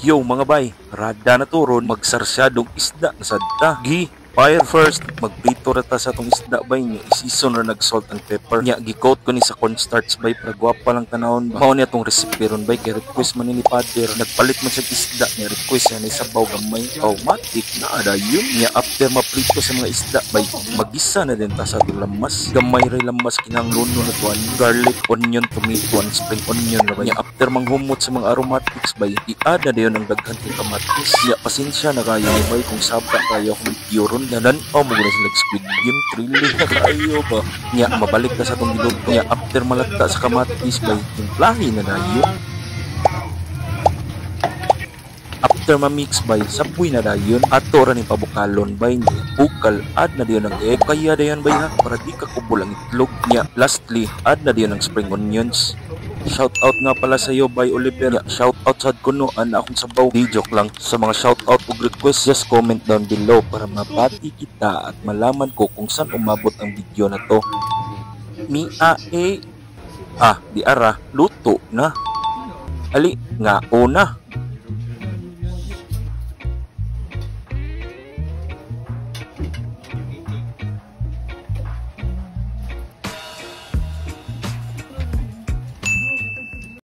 Yo mga bay, rada na turon magsarsyadong isda na sadta. Gi, fire first, magprito rata sa atong isda bay niya, isison ra nag salt and pepper. Nya gi-coat ko ni sa cornstarch bay para gwapa lang tanawon. Mao ni atong recipe ron bay kay request man ni father. Nagpalit man sa isda ni request ni sabaw gamay. Automatic na ada yun. Nya after maprito sa mga isda bay, magisa na din ta sa atong lamas. Gamay ra lamas kinahanglan na tuan garlic, onion, tomato, and spring onion ra bay. Nya after manghumot sa mga aromatics bay, i-add na dayon ang daghan kang kamatis. Nya pasensya na kayo ni bay kung sabta kayo kung video ron danan o mo guna sila Squid Game thrilling na kayo ba. Nya mabalik ka sa atong bilog. Nya after malagta sa kamatis bay, timplahi na dayon. After ma-mix bay, sapoy na dayon. Ato ra ni pabukalon bay ni bukal, add na dayon ang egg. Kaya dayon bay ha, para di ka kubol ang itlog. Nya lastly, add na dayon ang spring onions. Shout out nga pala sa iyo by Oliver. Shout out sa kuno ana akong sabaw. Di joke lang. Sa mga shout out ug request, just comment down below para mabati kita at malaman ko kung saan umabot ang video na to. Di ara luto na. Ali nga una.